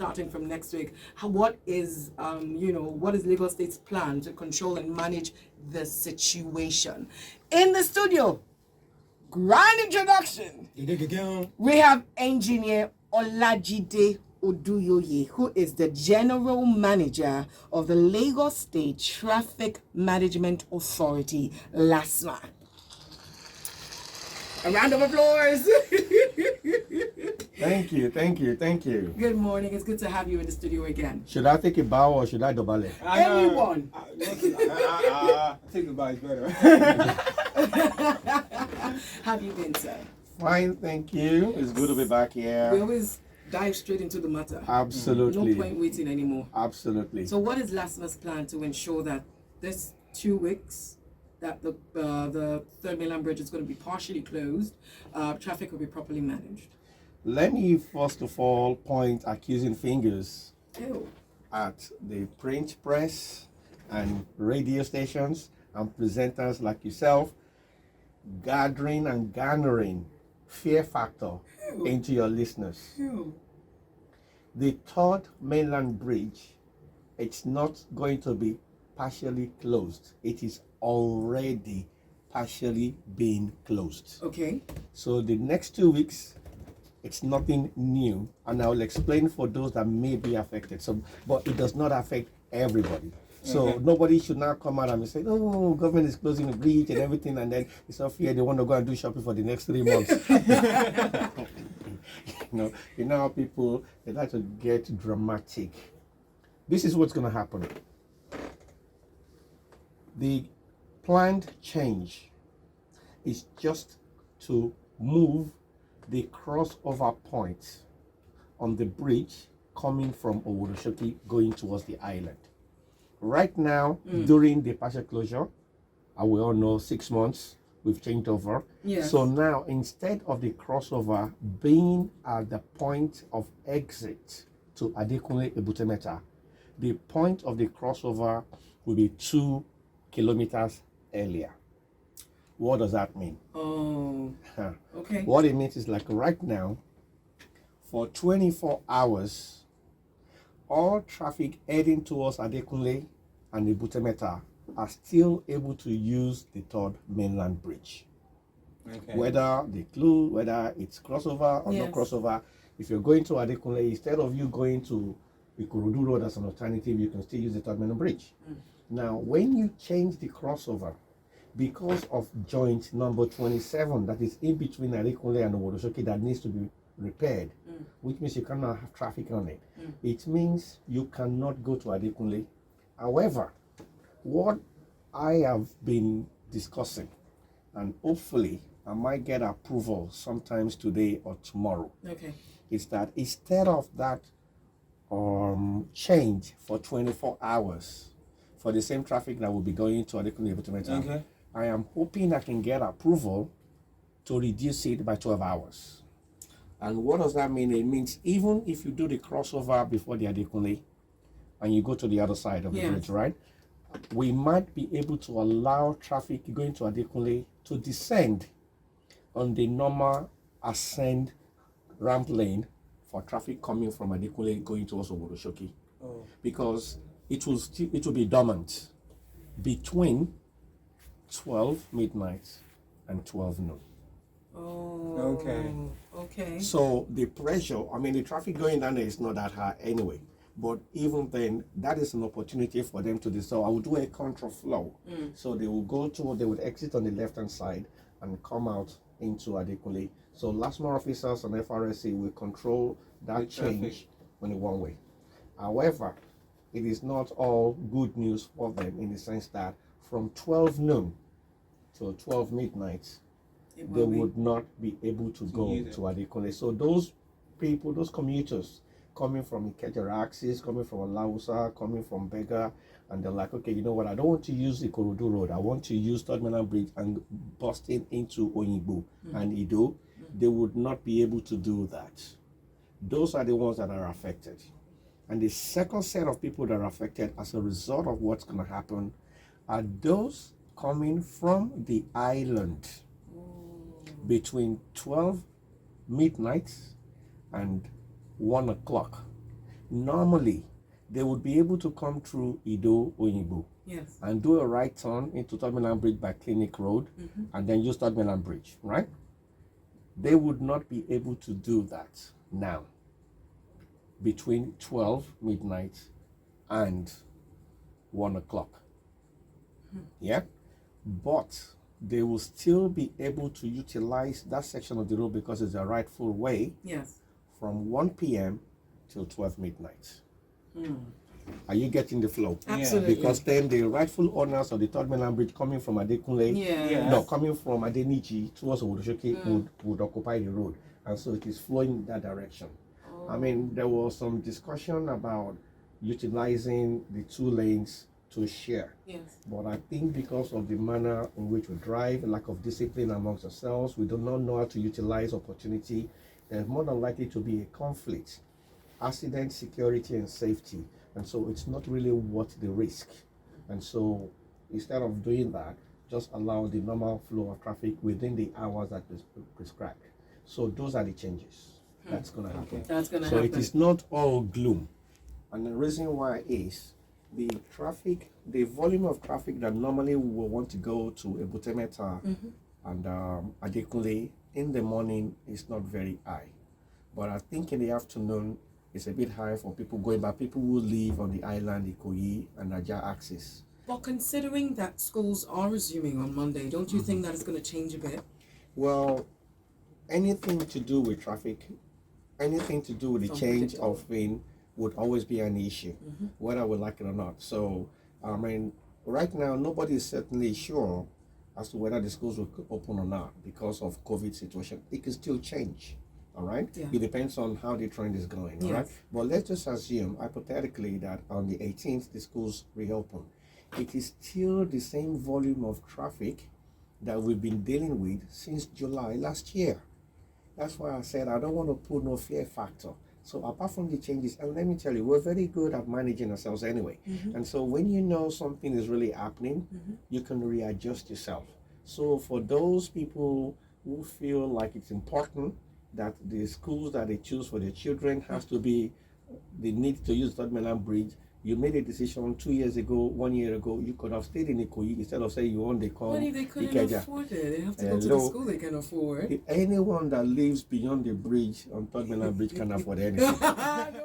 starting from next week. What is, what is Lagos State's plan to control and manage the situation? In the studio, grand introduction. We have engineer Olajide Oduyoye, who is the General Manager of the Lagos State Traffic Management Authority, LASMA. A round of applause. Thank you. Good morning. It's good to have you in the studio again. Should I take a bow or should I dobale? Anyone. I think the bow is better. Have you been, sir? Fine, thank you. It's good to be back here. We always dive straight into the matter. Absolutely. No point waiting anymore. Absolutely. So what is LASMA's plan to ensure that this 2 weeks that the Third Mainland Bridge is going to be partially closed, traffic will be properly managed? Let me first of all point accusing fingers Ew. at the print press and radio stations and presenters like yourself, gathering and garnering fear factor into your listeners. Ew. The Third Mainland Bridge, it's not going to be partially closed. It is already partially being closed. Okay. So the next 2 weeks, it's nothing new, and I will explain for those that may be affected. So, but it does not affect everybody. So nobody should now come out and say, "Oh, government is closing the bridge and everything," and then it's of fear they want to go and do shopping for the next 3 months. You know how people they like to get dramatic. This is what's going to happen. The planned change is just to move the crossover point on the bridge coming from Owodoshoki going towards the island. Right now, during the partial closure, we all know 6 months, we've changed over. Yes. So now, instead of the crossover being at the point of exit to Adekunle Ebutemeta, the point of the crossover will be 2 kilometers earlier. What does that mean? Oh. Okay. What it means is like right now, for 24 hours, all traffic heading towards Adekunle and Ebutemeta are still able to use the Third Mainland Bridge. Okay. Whether it's crossover or Yes. not crossover, if you're going to Adekunle, instead of you going to Ikorodu Road as an alternative, you can still use the Third Mainland Bridge. Now, when you change the crossover, because of joint number 27 that is in between Adekunle and Owodoshoki that needs to be repaired, which means you cannot have traffic on it. It means you cannot go to Adekunle. However, what I have been discussing, and hopefully I might get approval sometimes today or tomorrow, Okay. is that instead of that change for 24 hours for the same traffic that will be going to Adekunle Ebutemeta, I am hoping I can get approval to reduce it by 12 hours. And what does that mean? It means even if you do the crossover before the Adekunle and you go to the other side of the bridge, right? We might be able to allow traffic going to Adekunle to descend on the normal ascend ramp lane for traffic coming from Adekunle going towards Owodoshoki. Because it will be dormant between 12 midnight and 12 noon. Oh. Okay. So the pressure, the traffic going down there is not that high anyway. But even then, that is an opportunity for them to do. So I will do a contra flow. So they would exit on the left-hand side and come out into Adekunle. So LASMA officers and FRSC will control that change on the one way. However, it is not all good news for them in the sense that from 12 noon till 12 midnight, they would not be able to go to Adekunle. So those people, those commuters coming from Ikeja axis, coming from Alausa, coming from Bega, and they're like, okay, you know what, I don't want to use the Ikorodu Road, I want to use Third Mainland Bridge and busting into Oyingbo and Ido, they would not be able to do that. Those are the ones that are affected. And the second set of people that are affected as a result of what's going to happen are those coming from the island between 12 midnight and 1 o'clock. normally they would be able to come through Ido Oyinbo Yes. and do a right turn into Third Mainland Bridge by Clinic Road and then use Third Mainland Bridge, right? They would not be able to do that now between 12 midnight and 1 o'clock. Yeah? But they will still be able to utilize that section of the road because it's a rightful way Yes. from 1 p.m. till 12 midnight. Hmm. Are you getting the flow? Absolutely. Because then the rightful owners of the Third Mainland Bridge coming from Adekunle, Yeah. no, coming from Adenichi towards Owodoshoke would occupy the road. And so it is flowing in that direction. I mean, there was some discussion about utilizing the 2 lanes to share. Yes. But I think because of the manner in which we drive, lack of discipline amongst ourselves, we do not know how to utilize opportunity, there's more than likely to be a conflict. Accident, security, and safety. And so it's not really worth the risk. And so instead of doing that, just allow the normal flow of traffic within the hours that is prescribed. So those are the changes that's going to happen. That's going to So happen. it is not all gloom. And the reason why is the traffic, the volume of traffic that normally we will want to go to Ebutemeta and Adekunle in the morning is not very high. But I think in the afternoon, it's a bit high for people going back, people who live on the island, Ikoyi and Naija axis. But considering that schools are resuming on Monday, don't you think that it's going to change a bit? Well, anything to do with traffic, anything to do with the change of thing would always be an issue, whether we like it or not. So, I mean, right now, nobody is certainly sure as to whether the schools will open or not because of COVID situation. It can still change. All right. Yeah. It depends on how the trend is going. All right. Yes. But let's just assume hypothetically that on the 18th the schools reopen. It is still the same volume of traffic that we've been dealing with since July last year. That's why I said I don't want to put no fear factor. So apart from the changes, and let me tell you, we're very good at managing ourselves anyway. And so when you know something is really happening, you can readjust yourself. So for those people who feel like it's important that the schools that they choose for their children has to be, they need to use Third Mainland Bridge. You made a decision 2 years ago, 1 year ago, you could have stayed in Ikoyi instead of saying you want to come But if they couldn't Ikeja. afford it, they have to go to the school they can afford. Anyone that lives beyond the bridge on Third Mainland Bridge can afford anything. No,